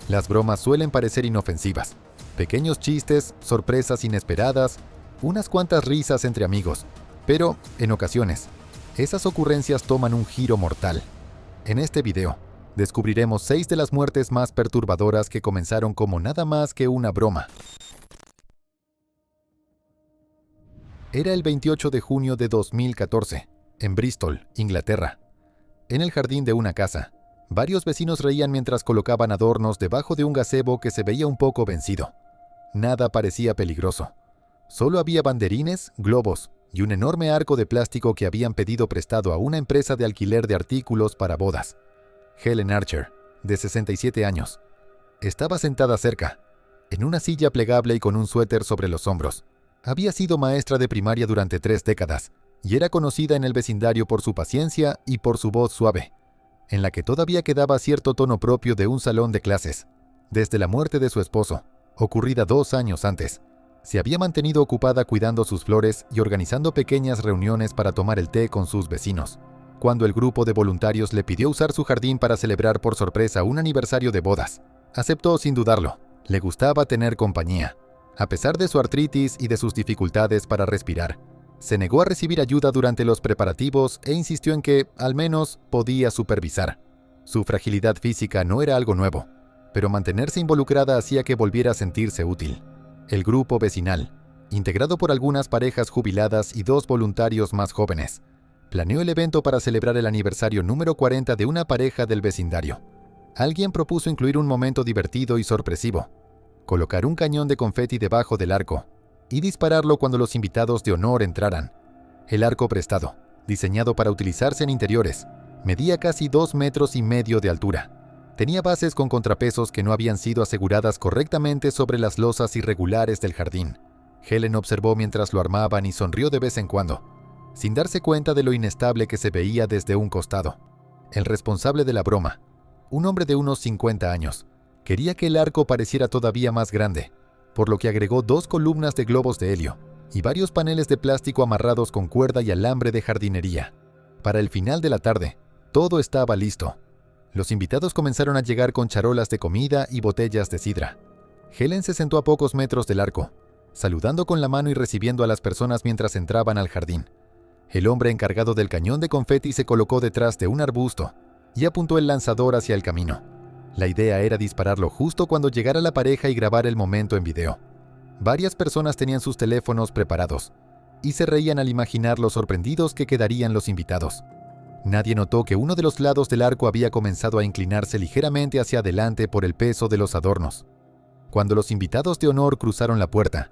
Las bromas suelen parecer inofensivas. Pequeños chistes, sorpresas inesperadas, unas cuantas risas entre amigos. Pero, en ocasiones, esas ocurrencias toman un giro mortal. En este video, descubriremos 6 de las muertes más perturbadoras que comenzaron como nada más que una broma. Era el 28 de junio de 2014, en Bristol, Inglaterra. En el jardín de una casa, varios vecinos reían mientras colocaban adornos debajo de un gazebo que se veía un poco vencido. Nada parecía peligroso. Solo había banderines, globos y un enorme arco de plástico que habían pedido prestado a una empresa de alquiler de artículos para bodas. Helen Archer, de 67 años, estaba sentada cerca, en una silla plegable y con un suéter sobre los hombros. Había sido maestra de primaria durante 3 décadas y era conocida en el vecindario por su paciencia y por su voz suave, en la que todavía quedaba cierto tono propio de un salón de clases. Desde la muerte de su esposo, ocurrida 2 años antes, se había mantenido ocupada cuidando sus flores y organizando pequeñas reuniones para tomar el té con sus vecinos. Cuando el grupo de voluntarios le pidió usar su jardín para celebrar por sorpresa un aniversario de bodas, aceptó sin dudarlo. Le gustaba tener compañía. A pesar de su artritis y de sus dificultades para respirar, se negó a recibir ayuda durante los preparativos e insistió en que, al menos, podía supervisar. Su fragilidad física no era algo nuevo, pero mantenerse involucrada hacía que volviera a sentirse útil. El grupo vecinal, integrado por algunas parejas jubiladas y 2 voluntarios más jóvenes, planeó el evento para celebrar el aniversario número 40 de una pareja del vecindario. Alguien propuso incluir un momento divertido y sorpresivo: colocar un cañón de confeti debajo del arco y dispararlo cuando los invitados de honor entraran. El arco prestado, diseñado para utilizarse en interiores, medía casi 2,5 metros de altura. Tenía bases con contrapesos que no habían sido aseguradas correctamente sobre las losas irregulares del jardín. Helen observó mientras lo armaban y sonrió de vez en cuando, sin darse cuenta de lo inestable que se veía desde un costado. El responsable de la broma, un hombre de unos 50 años, quería que el arco pareciera todavía más grande, por lo que agregó 2 columnas de globos de helio y varios paneles de plástico amarrados con cuerda y alambre de jardinería. Para el final de la tarde, todo estaba listo. Los invitados comenzaron a llegar con charolas de comida y botellas de sidra. Helen se sentó a pocos metros del arco, saludando con la mano y recibiendo a las personas mientras entraban al jardín. El hombre encargado del cañón de confeti se colocó detrás de un arbusto y apuntó el lanzador hacia el camino. La idea era dispararlo justo cuando llegara la pareja y grabar el momento en video. Varias personas tenían sus teléfonos preparados y se reían al imaginar lo sorprendidos que quedarían los invitados. Nadie notó que uno de los lados del arco había comenzado a inclinarse ligeramente hacia adelante por el peso de los adornos. Cuando los invitados de honor cruzaron la puerta,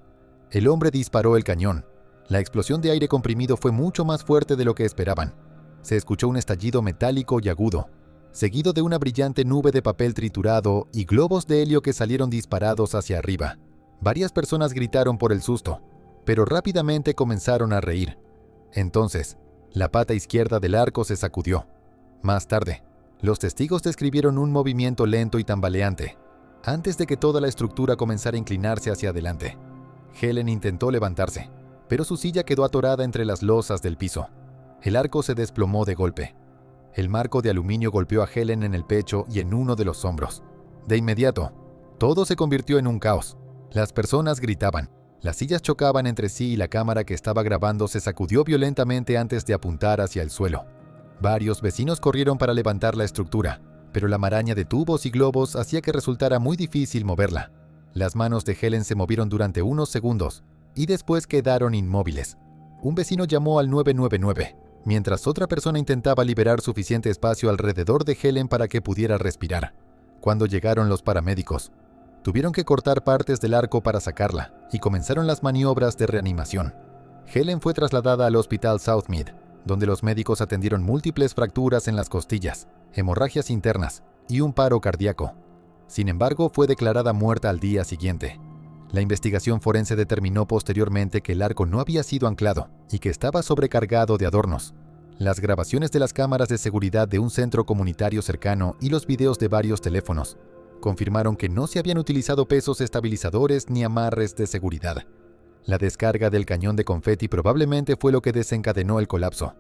el hombre disparó el cañón. La explosión de aire comprimido fue mucho más fuerte de lo que esperaban. Se escuchó un estallido metálico y agudo, seguido de una brillante nube de papel triturado y globos de helio que salieron disparados hacia arriba. Varias personas gritaron por el susto, pero rápidamente comenzaron a reír. Entonces, la pata izquierda del arco se sacudió. Más tarde, los testigos describieron un movimiento lento y tambaleante, antes de que toda la estructura comenzara a inclinarse hacia adelante. Helen intentó levantarse, pero su silla quedó atorada entre las losas del piso. El arco se desplomó de golpe. El marco de aluminio golpeó a Helen en el pecho y en uno de los hombros. De inmediato, todo se convirtió en un caos. Las personas gritaban, las sillas chocaban entre sí y la cámara que estaba grabando se sacudió violentamente antes de apuntar hacia el suelo. Varios vecinos corrieron para levantar la estructura, pero la maraña de tubos y globos hacía que resultara muy difícil moverla. Las manos de Helen se movieron durante unos segundos y después quedaron inmóviles. Un vecino llamó al 999. Mientras otra persona intentaba liberar suficiente espacio alrededor de Helen para que pudiera respirar. Cuando llegaron los paramédicos, tuvieron que cortar partes del arco para sacarla y comenzaron las maniobras de reanimación. Helen fue trasladada al Hospital Southmead, donde los médicos atendieron múltiples fracturas en las costillas, hemorragias internas y un paro cardíaco. Sin embargo, fue declarada muerta al día siguiente. La investigación forense determinó posteriormente que el arco no había sido anclado y que estaba sobrecargado de adornos. Las grabaciones de las cámaras de seguridad de un centro comunitario cercano y los videos de varios teléfonos confirmaron que no se habían utilizado pesos estabilizadores ni amarres de seguridad. La descarga del cañón de confeti probablemente fue lo que desencadenó el colapso.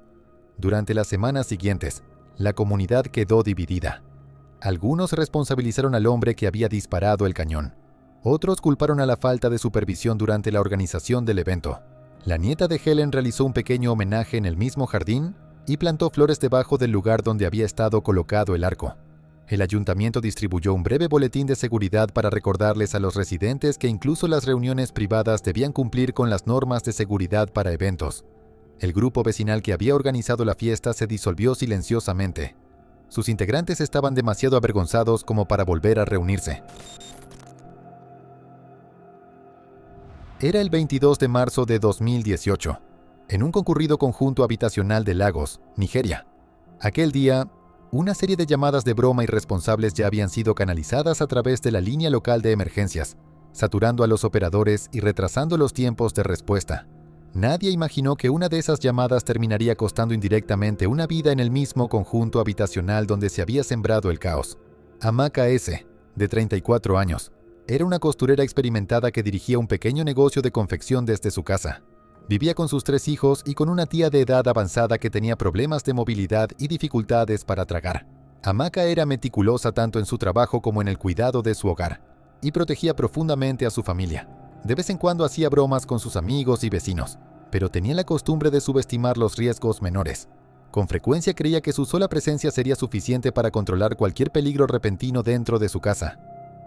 Durante las semanas siguientes, la comunidad quedó dividida. Algunos responsabilizaron al hombre que había disparado el cañón. Otros culparon a la falta de supervisión durante la organización del evento. La nieta de Helen realizó un pequeño homenaje en el mismo jardín y plantó flores debajo del lugar donde había estado colocado el arco. El ayuntamiento distribuyó un breve boletín de seguridad para recordarles a los residentes que incluso las reuniones privadas debían cumplir con las normas de seguridad para eventos. El grupo vecinal que había organizado la fiesta se disolvió silenciosamente. Sus integrantes estaban demasiado avergonzados como para volver a reunirse. Era el 22 de marzo de 2018, en un concurrido conjunto habitacional de Lagos, Nigeria. Aquel día, una serie de llamadas de broma irresponsables ya habían sido canalizadas a través de la línea local de emergencias, saturando a los operadores y retrasando los tiempos de respuesta. Nadie imaginó que una de esas llamadas terminaría costando indirectamente una vida en el mismo conjunto habitacional donde se había sembrado el caos. Amaka S., de 34 años, era una costurera experimentada que dirigía un pequeño negocio de confección desde su casa. Vivía con sus 3 hijos y con una tía de edad avanzada que tenía problemas de movilidad y dificultades para tragar. Amaka era meticulosa tanto en su trabajo como en el cuidado de su hogar, y protegía profundamente a su familia. De vez en cuando hacía bromas con sus amigos y vecinos, pero tenía la costumbre de subestimar los riesgos menores. Con frecuencia creía que su sola presencia sería suficiente para controlar cualquier peligro repentino dentro de su casa.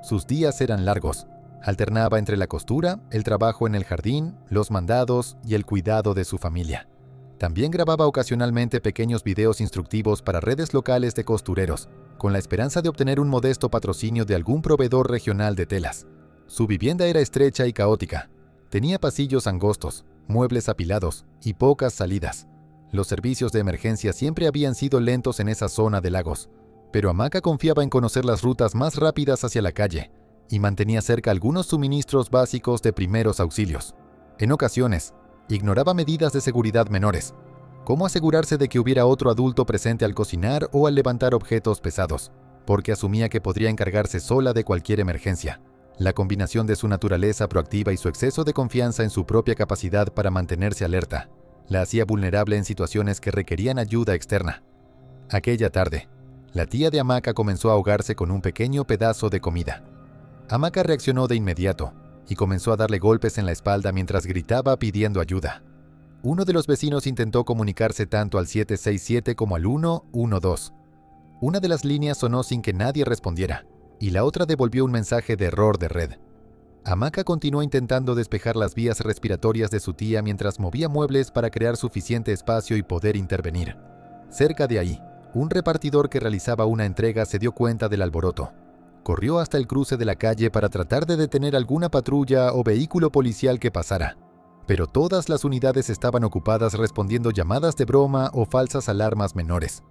Sus días eran largos. Alternaba entre la costura, el trabajo en el jardín, los mandados y el cuidado de su familia. También grababa ocasionalmente pequeños videos instructivos para redes locales de costureros, con la esperanza de obtener un modesto patrocinio de algún proveedor regional de telas. Su vivienda era estrecha y caótica. Tenía pasillos angostos, muebles apilados y pocas salidas. Los servicios de emergencia siempre habían sido lentos en esa zona de Lagos, pero Amaka confiaba en conocer las rutas más rápidas hacia la calle y mantenía cerca algunos suministros básicos de primeros auxilios. En ocasiones, ignoraba medidas de seguridad menores, como asegurarse de que hubiera otro adulto presente al cocinar o al levantar objetos pesados, porque asumía que podría encargarse sola de cualquier emergencia. La combinación de su naturaleza proactiva y su exceso de confianza en su propia capacidad para mantenerse alerta la hacía vulnerable en situaciones que requerían ayuda externa. Aquella tarde, la tía de Amaka comenzó a ahogarse con un pequeño pedazo de comida. Amaka reaccionó de inmediato y comenzó a darle golpes en la espalda mientras gritaba pidiendo ayuda. Uno de los vecinos intentó comunicarse tanto al 767 como al 112. Una de las líneas sonó sin que nadie respondiera, y la otra devolvió un mensaje de error de red. Amaka continuó intentando despejar las vías respiratorias de su tía mientras movía muebles para crear suficiente espacio y poder intervenir. Cerca de ahí, un repartidor que realizaba una entrega se dio cuenta del alboroto. Corrió hasta el cruce de la calle para tratar de detener alguna patrulla o vehículo policial que pasara, pero todas las unidades estaban ocupadas respondiendo llamadas de broma o falsas alarmas menores.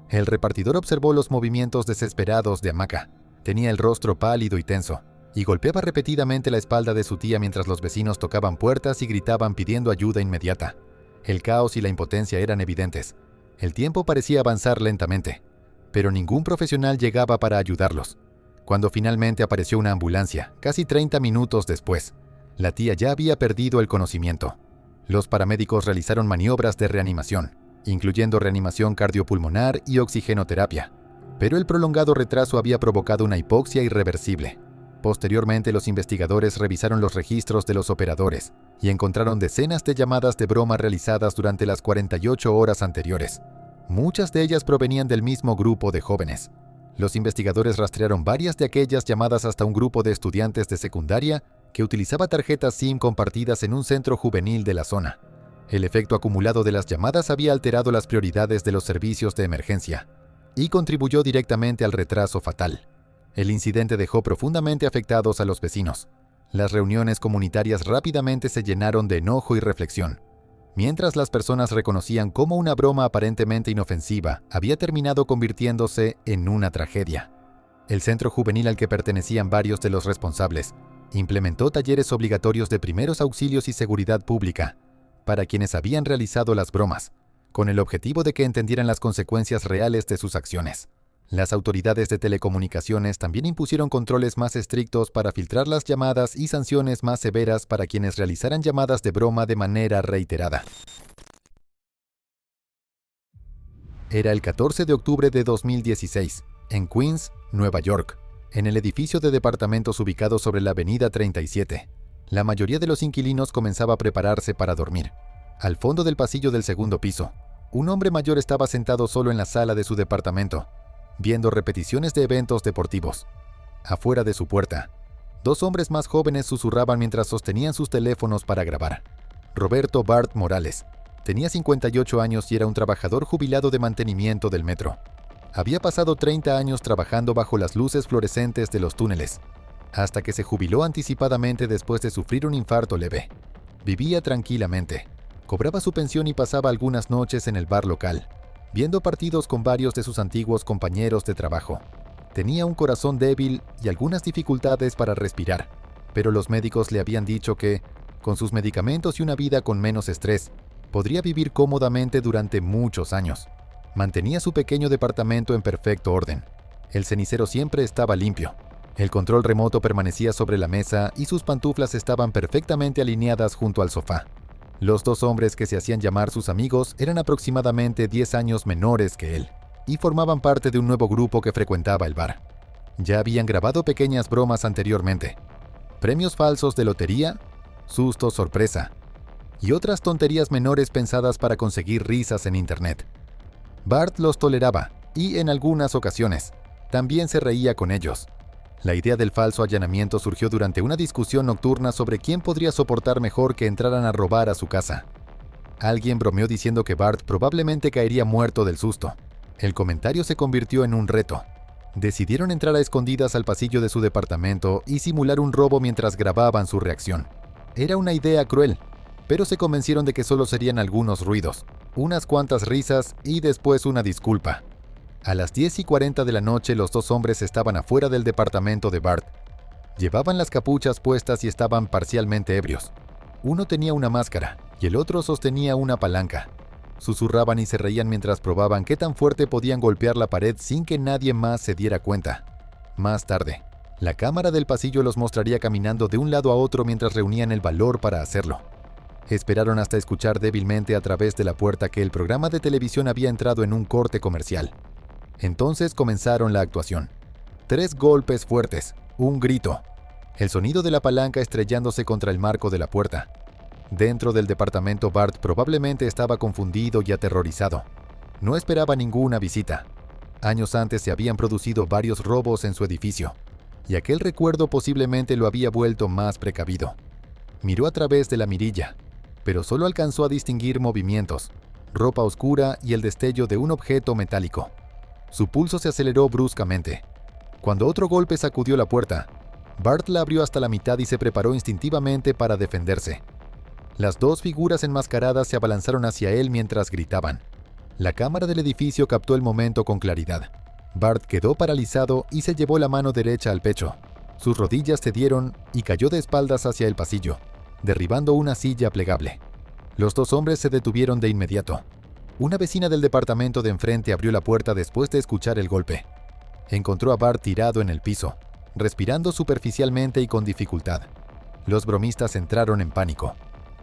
El repartidor observó los movimientos desesperados de Amaka. Tenía el rostro pálido y tenso, y golpeaba repetidamente la espalda de su tía mientras los vecinos tocaban puertas y gritaban pidiendo ayuda inmediata. El caos y la impotencia eran evidentes. El tiempo parecía avanzar lentamente, pero ningún profesional llegaba para ayudarlos. Cuando finalmente apareció una ambulancia, casi 30 minutos después, la tía ya había perdido el conocimiento. Los paramédicos realizaron maniobras de reanimación, incluyendo reanimación cardiopulmonar y oxigenoterapia, pero el prolongado retraso había provocado una hipoxia irreversible. Posteriormente, los investigadores revisaron los registros de los operadores y encontraron decenas de llamadas de broma realizadas durante las 48 horas anteriores. Muchas de ellas provenían del mismo grupo de jóvenes. Los investigadores rastrearon varias de aquellas llamadas hasta un grupo de estudiantes de secundaria que utilizaba tarjetas SIM compartidas en un centro juvenil de la zona. El efecto acumulado de las llamadas había alterado las prioridades de los servicios de emergencia y contribuyó directamente al retraso fatal. El incidente dejó profundamente afectados a los vecinos. Las reuniones comunitarias rápidamente se llenaron de enojo y reflexión, mientras las personas reconocían cómo una broma aparentemente inofensiva había terminado convirtiéndose en una tragedia. El centro juvenil al que pertenecían varios de los responsables implementó talleres obligatorios de primeros auxilios y seguridad pública para quienes habían realizado las bromas, con el objetivo de que entendieran las consecuencias reales de sus acciones. Las autoridades de telecomunicaciones también impusieron controles más estrictos para filtrar las llamadas y sanciones más severas para quienes realizaran llamadas de broma de manera reiterada. Era el 14 de octubre de 2016, en Queens, Nueva York, en el edificio de departamentos ubicado sobre la avenida 37. La mayoría de los inquilinos comenzaba a prepararse para dormir. Al fondo del pasillo del segundo piso, un hombre mayor estaba sentado solo en la sala de su departamento, viendo repeticiones de eventos deportivos. Afuera de su puerta, dos hombres más jóvenes susurraban mientras sostenían sus teléfonos para grabar. Roberto Bart Morales tenía 58 años y era un trabajador jubilado de mantenimiento del metro. Había pasado 30 años trabajando bajo las luces fluorescentes de los túneles, hasta que se jubiló anticipadamente después de sufrir un infarto leve. Vivía tranquilamente, cobraba su pensión y pasaba algunas noches en el bar local, viendo partidos con varios de sus antiguos compañeros de trabajo. Tenía un corazón débil y algunas dificultades para respirar, pero los médicos le habían dicho que, con sus medicamentos y una vida con menos estrés, podría vivir cómodamente durante muchos años. Mantenía su pequeño departamento en perfecto orden. El cenicero siempre estaba limpio. El control remoto permanecía sobre la mesa y sus pantuflas estaban perfectamente alineadas junto al sofá. Los dos hombres que se hacían llamar sus amigos eran aproximadamente 10 años menores que él y formaban parte de un nuevo grupo que frecuentaba el bar. Ya habían grabado pequeñas bromas anteriormente. Premios falsos de lotería, sustos sorpresa y otras tonterías menores pensadas para conseguir risas en internet. Bart los toleraba y, en algunas ocasiones, también se reía con ellos. La idea del falso allanamiento surgió durante una discusión nocturna sobre quién podría soportar mejor que entraran a robar a su casa. Alguien bromeó diciendo que Bart probablemente caería muerto del susto. El comentario se convirtió en un reto. Decidieron entrar a escondidas al pasillo de su departamento y simular un robo mientras grababan su reacción. Era una idea cruel, pero se convencieron de que solo serían algunos ruidos, unas cuantas risas y después una disculpa. A las 10:40 de la noche los dos hombres estaban afuera del departamento de Bart. Llevaban las capuchas puestas y estaban parcialmente ebrios. Uno tenía una máscara y el otro sostenía una palanca. Susurraban y se reían mientras probaban qué tan fuerte podían golpear la pared sin que nadie más se diera cuenta. Más tarde, la cámara del pasillo los mostraría caminando de un lado a otro mientras reunían el valor para hacerlo. Esperaron hasta escuchar débilmente a través de la puerta que el programa de televisión había entrado en un corte comercial. Entonces comenzaron la actuación. 3 golpes fuertes, un grito, el sonido de la palanca estrellándose contra el marco de la puerta. Dentro del departamento, Bart probablemente estaba confundido y aterrorizado. No esperaba ninguna visita. Años antes se habían producido varios robos en su edificio, y aquel recuerdo posiblemente lo había vuelto más precavido. Miró a través de la mirilla, pero solo alcanzó a distinguir movimientos, ropa oscura y el destello de un objeto metálico. Su pulso se aceleró bruscamente. Cuando otro golpe sacudió la puerta, Bart la abrió hasta la mitad y se preparó instintivamente para defenderse. Las dos figuras enmascaradas se abalanzaron hacia él mientras gritaban. La cámara del edificio captó el momento con claridad. Bart quedó paralizado y se llevó la mano derecha al pecho. Sus rodillas cedieron y cayó de espaldas hacia el pasillo, derribando una silla plegable. Los dos hombres se detuvieron de inmediato. Una vecina del departamento de enfrente abrió la puerta después de escuchar el golpe. Encontró a Bart tirado en el piso, respirando superficialmente y con dificultad. Los bromistas entraron en pánico.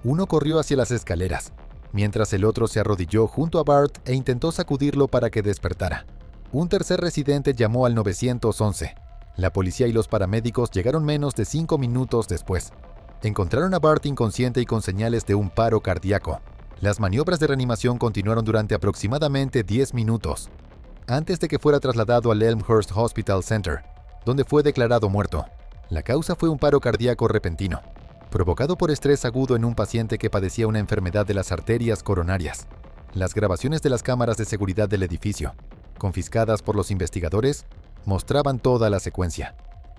Uno corrió hacia las escaleras, mientras el otro se arrodilló junto a Bart e intentó sacudirlo para que despertara. Un tercer residente llamó al 911. La policía y los paramédicos llegaron menos de 5 minutos después. Encontraron a Bart inconsciente y con señales de un paro cardíaco. Las maniobras de reanimación continuaron durante aproximadamente 10 minutos, antes de que fuera trasladado al Elmhurst Hospital Center, donde fue declarado muerto. La causa fue un paro cardíaco repentino, provocado por estrés agudo en un paciente que padecía una enfermedad de las arterias coronarias. Las grabaciones de las cámaras de seguridad del edificio, confiscadas por los investigadores, mostraban toda la secuencia.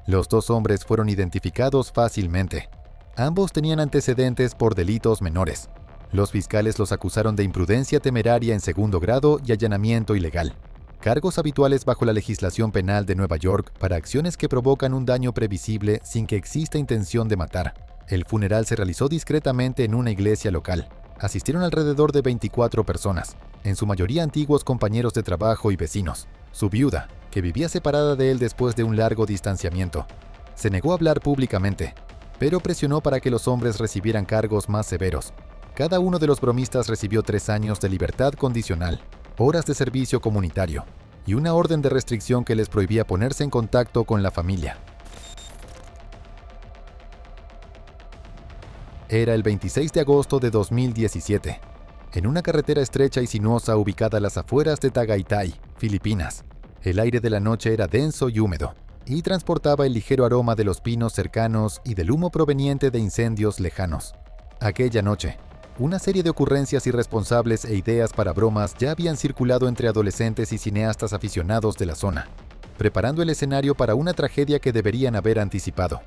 Los dos hombres fueron identificados fácilmente. Ambos tenían antecedentes por delitos menores. Los fiscales los acusaron de imprudencia temeraria en segundo grado y allanamiento ilegal, cargos habituales bajo la legislación penal de Nueva York para acciones que provocan un daño previsible sin que exista intención de matar. El funeral se realizó discretamente en una iglesia local. Asistieron alrededor de 24 personas, en su mayoría antiguos compañeros de trabajo y vecinos. Su viuda, que vivía separada de él después de un largo distanciamiento, se negó a hablar públicamente, pero presionó para que los hombres recibieran cargos más severos. Cada uno de los bromistas recibió 3 años de libertad condicional, horas de servicio comunitario y una orden de restricción que les prohibía ponerse en contacto con la familia. Era el 26 de agosto de 2017, en una carretera estrecha y sinuosa ubicada a las afueras de Tagaytay, Filipinas. El aire de la noche era denso y húmedo, y transportaba el ligero aroma de los pinos cercanos y del humo proveniente de incendios lejanos. Aquella noche, una serie de ocurrencias irresponsables e ideas para bromas ya habían circulado entre adolescentes y cineastas aficionados de la zona, preparando el escenario para una tragedia que deberían haber anticipado.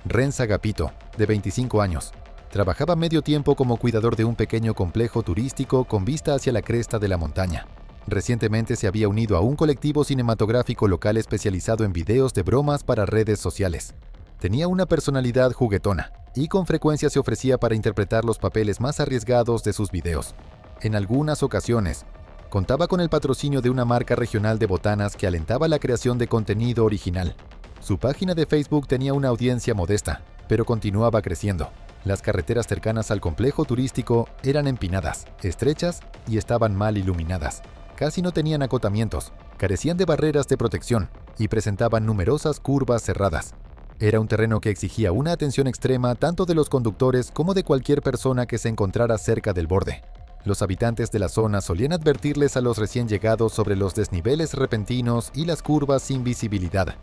Renz Agapito, de 25 años, trabajaba medio tiempo como cuidador de un pequeño complejo turístico con vista hacia la cresta de la montaña. Recientemente se había unido a un colectivo cinematográfico local especializado en videos de bromas para redes sociales. Tenía una personalidad juguetona y con frecuencia se ofrecía para interpretar los papeles más arriesgados de sus videos. En algunas ocasiones, contaba con el patrocinio de una marca regional de botanas que alentaba la creación de contenido original. Su página de Facebook tenía una audiencia modesta, pero continuaba creciendo. Las carreteras cercanas al complejo turístico eran empinadas, estrechas y estaban mal iluminadas. Casi no tenían acotamientos, carecían de barreras de protección y presentaban numerosas curvas cerradas. Era un terreno que exigía una atención extrema tanto de los conductores como de cualquier persona que se encontrara cerca del borde. Los habitantes de la zona solían advertirles a los recién llegados sobre los desniveles repentinos y las curvas sin visibilidad.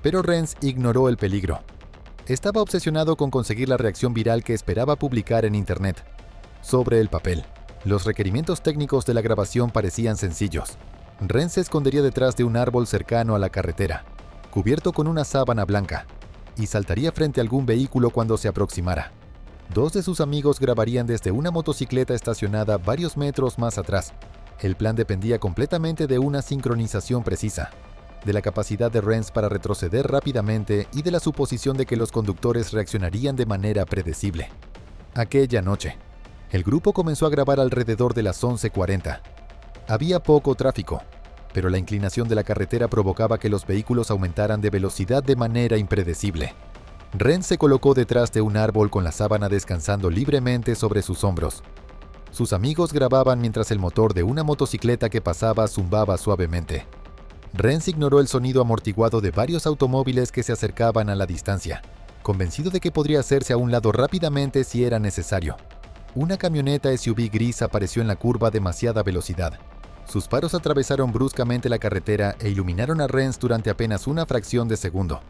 Pero Renz ignoró el peligro. Estaba obsesionado con conseguir la reacción viral que esperaba publicar en Internet. Sobre el papel, los requerimientos técnicos de la grabación parecían sencillos. Renz se escondería detrás de un árbol cercano a la carretera, cubierto con una sábana blanca, y saltaría frente a algún vehículo cuando se aproximara. Dos de sus amigos grabarían desde una motocicleta estacionada varios metros más atrás. El plan dependía completamente de una sincronización precisa, de la capacidad de Renz para retroceder rápidamente y de la suposición de que los conductores reaccionarían de manera predecible. Aquella noche, el grupo comenzó a grabar alrededor de las 11:40. Había poco tráfico, pero la inclinación de la carretera provocaba que los vehículos aumentaran de velocidad de manera impredecible. Renz se colocó detrás de un árbol con la sábana descansando libremente sobre sus hombros. Sus amigos grababan mientras el motor de una motocicleta que pasaba zumbaba suavemente. Renz ignoró el sonido amortiguado de varios automóviles que se acercaban a la distancia, convencido de que podría hacerse a un lado rápidamente si era necesario. Una camioneta SUV gris apareció en la curva a demasiada velocidad. Sus faros atravesaron bruscamente la carretera e iluminaron a Renz durante apenas una fracción de segundo.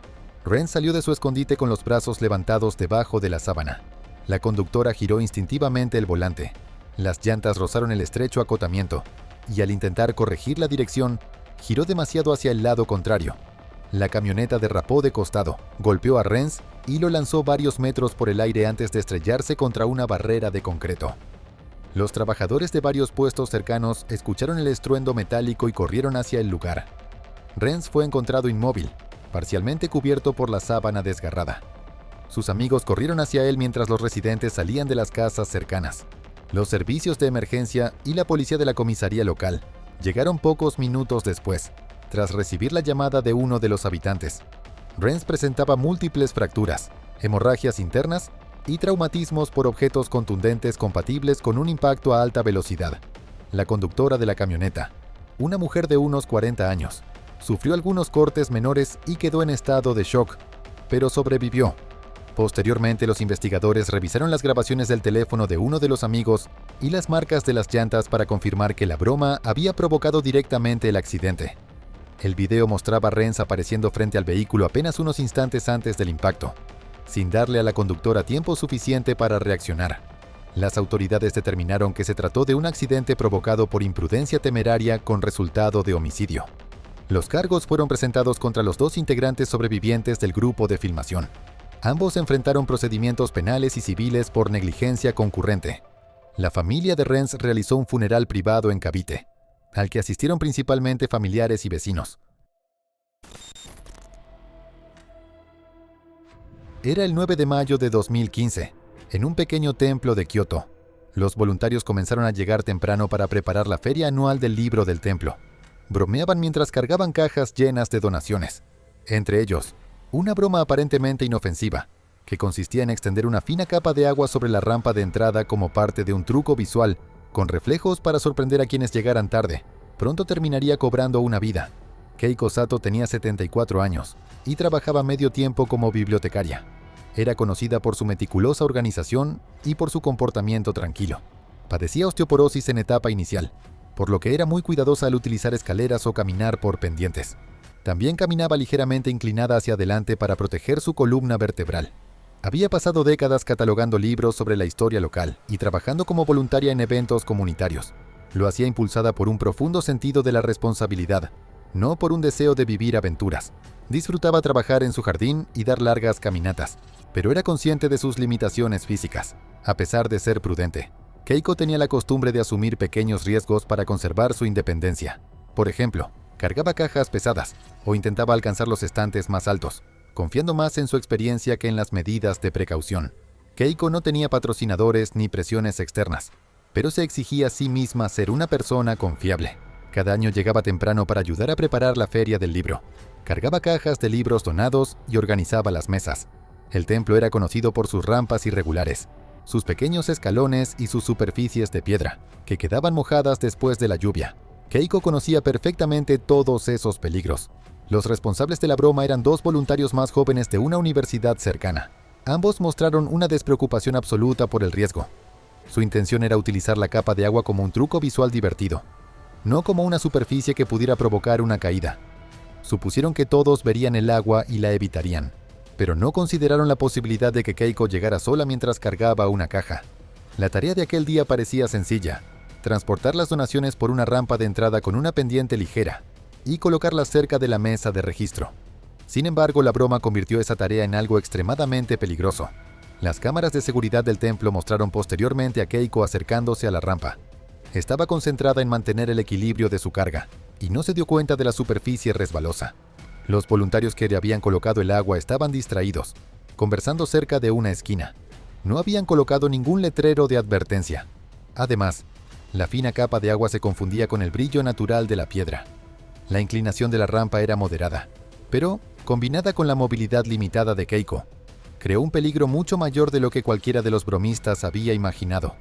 Renz salió de su escondite con los brazos levantados debajo de la sábana. La conductora giró instintivamente el volante. Las llantas rozaron el estrecho acotamiento, y al intentar corregir la dirección, giró demasiado hacia el lado contrario. La camioneta derrapó de costado, golpeó a Renz y lo lanzó varios metros por el aire antes de estrellarse contra una barrera de concreto. Los trabajadores de varios puestos cercanos escucharon el estruendo metálico y corrieron hacia el lugar. Renz fue encontrado inmóvil, parcialmente cubierto por la sábana desgarrada. Sus amigos corrieron hacia él mientras los residentes salían de las casas cercanas. Los servicios de emergencia y la policía de la comisaría local llegaron pocos minutos después, tras recibir la llamada de uno de los habitantes. Renz presentaba múltiples fracturas, hemorragias internas y traumatismos por objetos contundentes compatibles con un impacto a alta velocidad. La conductora de la camioneta, una mujer de unos 40 años, sufrió algunos cortes menores y quedó en estado de shock, pero sobrevivió. Posteriormente, los investigadores revisaron las grabaciones del teléfono de uno de los amigos y las marcas de las llantas para confirmar que la broma había provocado directamente el accidente. El video mostraba a Renz apareciendo frente al vehículo apenas unos instantes antes del impacto, sin darle a la conductora tiempo suficiente para reaccionar. Las autoridades determinaron que se trató de un accidente provocado por imprudencia temeraria con resultado de homicidio. Los cargos fueron presentados contra los dos integrantes sobrevivientes del grupo de filmación. Ambos enfrentaron procedimientos penales y civiles por negligencia concurrente. La familia de Renz realizó un funeral privado en Cavite, al que asistieron principalmente familiares y vecinos. Era el 9 de mayo de 2015, en un pequeño templo de Kioto. Los voluntarios comenzaron a llegar temprano para preparar la feria anual del libro del templo. Bromeaban mientras cargaban cajas llenas de donaciones. Entre ellos, una broma aparentemente inofensiva, que consistía en extender una fina capa de agua sobre la rampa de entrada como parte de un truco visual, con reflejos para sorprender a quienes llegaran tarde. Pronto terminaría cobrando una vida, Keiko Sato tenía 74 años y trabajaba medio tiempo como bibliotecaria. Era conocida por su meticulosa organización y por su comportamiento tranquilo. Padecía osteoporosis en etapa inicial, por lo que era muy cuidadosa al utilizar escaleras o caminar por pendientes. También caminaba ligeramente inclinada hacia adelante para proteger su columna vertebral. Había pasado décadas catalogando libros sobre la historia local y trabajando como voluntaria en eventos comunitarios. Lo hacía impulsada por un profundo sentido de la responsabilidad, no por un deseo de vivir aventuras. Disfrutaba trabajar en su jardín y dar largas caminatas, pero era consciente de sus limitaciones físicas. A pesar de ser prudente, Keiko tenía la costumbre de asumir pequeños riesgos para conservar su independencia. Por ejemplo, cargaba cajas pesadas o intentaba alcanzar los estantes más altos, confiando más en su experiencia que en las medidas de precaución. Keiko no tenía patrocinadores ni presiones externas, pero se exigía a sí misma ser una persona confiable. Cada año llegaba temprano para ayudar a preparar la feria del libro. Cargaba cajas de libros donados y organizaba las mesas. El templo era conocido por sus rampas irregulares, sus pequeños escalones y sus superficies de piedra, que quedaban mojadas después de la lluvia. Keiko conocía perfectamente todos esos peligros. Los responsables de la broma eran 2 voluntarios más jóvenes de una universidad cercana. Ambos mostraron una despreocupación absoluta por el riesgo. Su intención era utilizar la capa de agua como un truco visual divertido, no como una superficie que pudiera provocar una caída. Supusieron que todos verían el agua y la evitarían, pero no consideraron la posibilidad de que Keiko llegara sola mientras cargaba una caja. La tarea de aquel día parecía sencilla: transportar las donaciones por una rampa de entrada con una pendiente ligera y colocarlas cerca de la mesa de registro. Sin embargo, la broma convirtió esa tarea en algo extremadamente peligroso. Las cámaras de seguridad del templo mostraron posteriormente a Keiko acercándose a la rampa. Estaba concentrada en mantener el equilibrio de su carga y no se dio cuenta de la superficie resbalosa. Los voluntarios que le habían colocado el agua estaban distraídos, conversando cerca de una esquina. No habían colocado ningún letrero de advertencia. Además, la fina capa de agua se confundía con el brillo natural de la piedra. La inclinación de la rampa era moderada, pero, combinada con la movilidad limitada de Keiko, creó un peligro mucho mayor de lo que cualquiera de los bromistas había imaginado.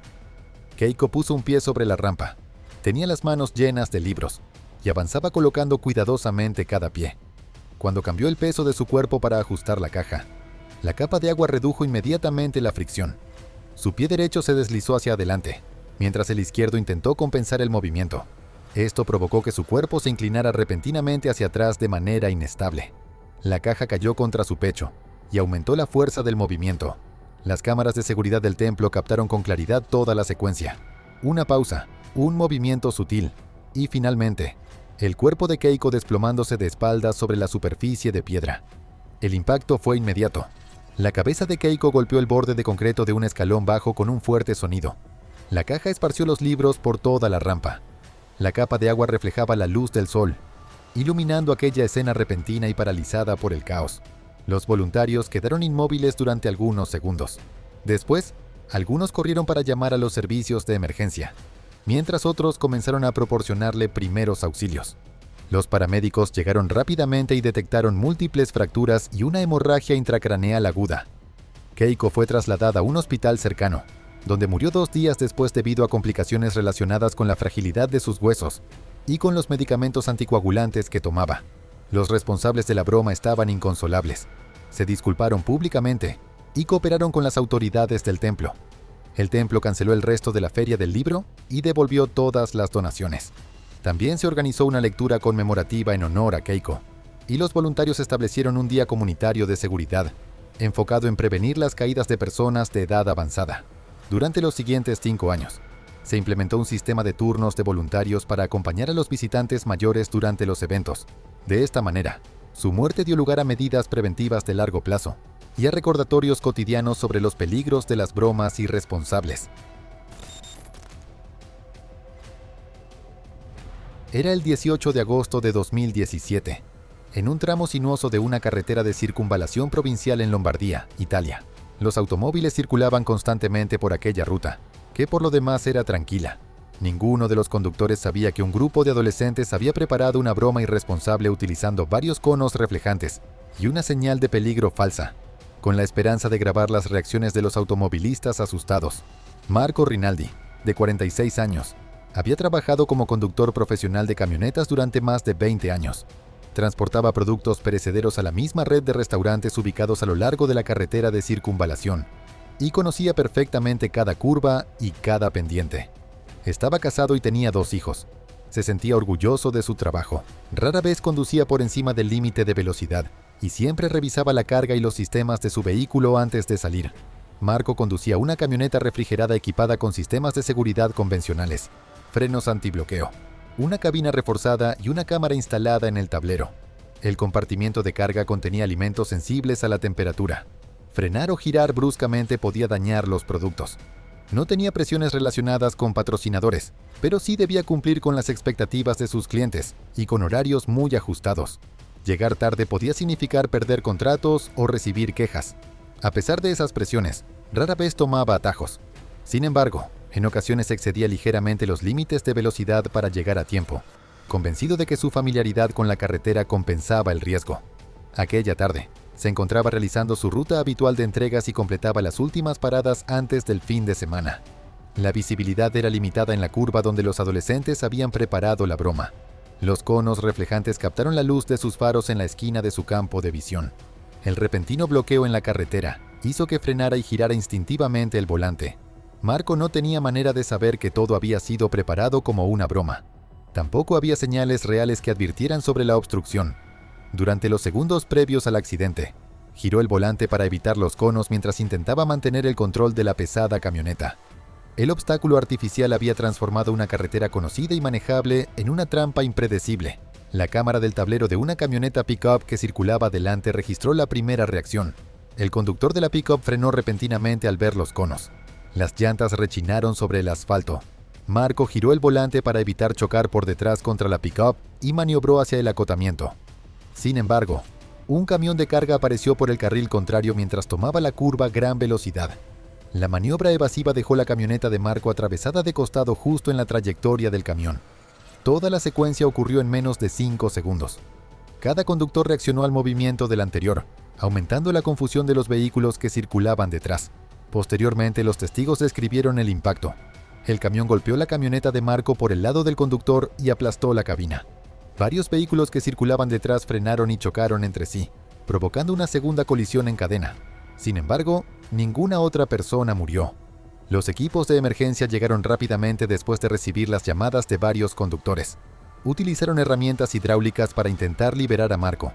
Keiko puso un pie sobre la rampa. Tenía las manos llenas de libros y avanzaba colocando cuidadosamente cada pie. Cuando cambió el peso de su cuerpo para ajustar la caja, la capa de agua redujo inmediatamente la fricción. Su pie derecho se deslizó hacia adelante, mientras el izquierdo intentó compensar el movimiento. Esto provocó que su cuerpo se inclinara repentinamente hacia atrás de manera inestable. La caja cayó contra su pecho y aumentó la fuerza del movimiento. Las cámaras de seguridad del templo captaron con claridad toda la secuencia. Una pausa, un movimiento sutil y, finalmente, el cuerpo de Keiko desplomándose de espaldas sobre la superficie de piedra. El impacto fue inmediato. La cabeza de Keiko golpeó el borde de concreto de un escalón bajo con un fuerte sonido. La caja esparció los libros por toda la rampa. La capa de agua reflejaba la luz del sol, iluminando aquella escena repentina y paralizada por el caos. Los voluntarios quedaron inmóviles durante algunos segundos. Después, algunos corrieron para llamar a los servicios de emergencia, mientras otros comenzaron a proporcionarle primeros auxilios. Los paramédicos llegaron rápidamente y detectaron múltiples fracturas y una hemorragia intracraneal aguda. Keiko fue trasladada a un hospital cercano, donde murió 2 días después debido a complicaciones relacionadas con la fragilidad de sus huesos y con los medicamentos anticoagulantes que tomaba. Los responsables de la broma estaban inconsolables. Se disculparon públicamente y cooperaron con las autoridades del templo. El templo canceló el resto de la feria del libro y devolvió todas las donaciones. También se organizó una lectura conmemorativa en honor a Keiko, y los voluntarios establecieron un día comunitario de seguridad, enfocado en prevenir las caídas de personas de edad avanzada. Durante los siguientes 5 años, se implementó un sistema de turnos de voluntarios para acompañar a los visitantes mayores durante los eventos. De esta manera, su muerte dio lugar a medidas preventivas de largo plazo y a recordatorios cotidianos sobre los peligros de las bromas irresponsables. Era el 18 de agosto de 2017, en un tramo sinuoso de una carretera de circunvalación provincial en Lombardía, Italia. Los automóviles circulaban constantemente por aquella ruta, que por lo demás era tranquila. Ninguno de los conductores sabía que un grupo de adolescentes había preparado una broma irresponsable utilizando varios conos reflejantes y una señal de peligro falsa, con la esperanza de grabar las reacciones de los automovilistas asustados. Marco Rinaldi, de 46 años, había trabajado como conductor profesional de camionetas durante más de 20 años. Transportaba productos perecederos a la misma red de restaurantes ubicados a lo largo de la carretera de circunvalación, y conocía perfectamente cada curva y cada pendiente. Estaba casado y tenía 2 hijos. Se sentía orgulloso de su trabajo. Rara vez conducía por encima del límite de velocidad y siempre revisaba la carga y los sistemas de su vehículo antes de salir. Marco conducía una camioneta refrigerada equipada con sistemas de seguridad convencionales, frenos antibloqueo, una cabina reforzada y una cámara instalada en el tablero. El compartimiento de carga contenía alimentos sensibles a la temperatura. Frenar o girar bruscamente podía dañar los productos. No tenía presiones relacionadas con patrocinadores, pero sí debía cumplir con las expectativas de sus clientes y con horarios muy ajustados. Llegar tarde podía significar perder contratos o recibir quejas. A pesar de esas presiones, rara vez tomaba atajos. Sin embargo, en ocasiones excedía ligeramente los límites de velocidad para llegar a tiempo, convencido de que su familiaridad con la carretera compensaba el riesgo. Aquella tarde, se encontraba realizando su ruta habitual de entregas y completaba las últimas paradas antes del fin de semana. La visibilidad era limitada en la curva donde los adolescentes habían preparado la broma. Los conos reflejantes captaron la luz de sus faros en la esquina de su campo de visión. El repentino bloqueo en la carretera hizo que frenara y girara instintivamente el volante. Marco no tenía manera de saber que todo había sido preparado como una broma. Tampoco había señales reales que advirtieran sobre la obstrucción. Durante los segundos previos al accidente, giró el volante para evitar los conos mientras intentaba mantener el control de la pesada camioneta. El obstáculo artificial había transformado una carretera conocida y manejable en una trampa impredecible. La cámara del tablero de una camioneta pick-up que circulaba delante registró la primera reacción. El conductor de la pick-up frenó repentinamente al ver los conos. Las llantas rechinaron sobre el asfalto. Marco giró el volante para evitar chocar por detrás contra la pick-up y maniobró hacia el acotamiento. Sin embargo, un camión de carga apareció por el carril contrario mientras tomaba la curva a gran velocidad. La maniobra evasiva dejó la camioneta de Marco atravesada de costado justo en la trayectoria del camión. Toda la secuencia ocurrió en menos de 5 segundos. Cada conductor reaccionó al movimiento del anterior, aumentando la confusión de los vehículos que circulaban detrás. Posteriormente, los testigos describieron el impacto. El camión golpeó la camioneta de Marco por el lado del conductor y aplastó la cabina. Varios vehículos que circulaban detrás frenaron y chocaron entre sí, provocando una segunda colisión en cadena. Sin embargo, ninguna otra persona murió. Los equipos de emergencia llegaron rápidamente después de recibir las llamadas de varios conductores. Utilizaron herramientas hidráulicas para intentar liberar a Marco,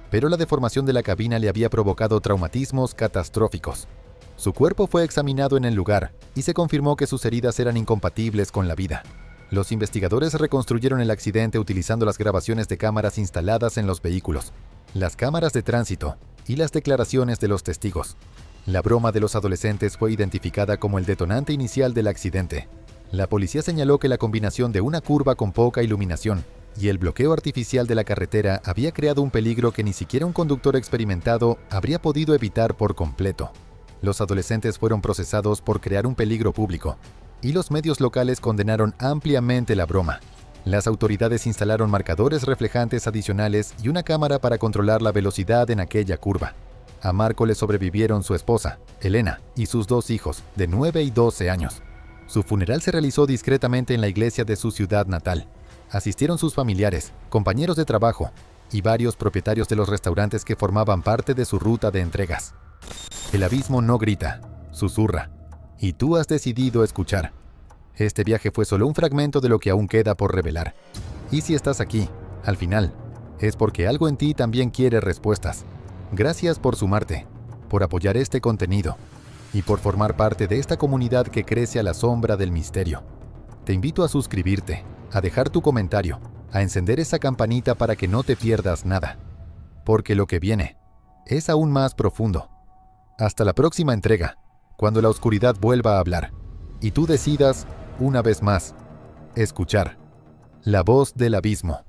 pero la deformación de la cabina le había provocado traumatismos catastróficos. Su cuerpo fue examinado en el lugar y se confirmó que sus heridas eran incompatibles con la vida. Los investigadores reconstruyeron el accidente utilizando las grabaciones de cámaras instaladas en los vehículos, las cámaras de tránsito y las declaraciones de los testigos. La broma de los adolescentes fue identificada como el detonante inicial del accidente. La policía señaló que la combinación de una curva con poca iluminación y el bloqueo artificial de la carretera había creado un peligro que ni siquiera un conductor experimentado habría podido evitar por completo. Los adolescentes fueron procesados por crear un peligro público, y los medios locales condenaron ampliamente la broma. Las autoridades instalaron marcadores reflejantes adicionales y una cámara para controlar la velocidad en aquella curva. A Marco le sobrevivieron su esposa, Elena, y sus 2 hijos, de 9 y 12 años. Su funeral se realizó discretamente en la iglesia de su ciudad natal. Asistieron sus familiares, compañeros de trabajo y varios propietarios de los restaurantes que formaban parte de su ruta de entregas. El abismo no grita, susurra, y tú has decidido escuchar. Este viaje fue solo un fragmento de lo que aún queda por revelar. Y si estás aquí, al final, es porque algo en ti también quiere respuestas. Gracias por sumarte, por apoyar este contenido y por formar parte de esta comunidad que crece a la sombra del misterio. Te invito a suscribirte, a dejar tu comentario, a encender esa campanita para que no te pierdas nada. Porque lo que viene es aún más profundo. Hasta la próxima entrega, cuando la oscuridad vuelva a hablar y tú decidas, una vez más, escuchar la voz del abismo.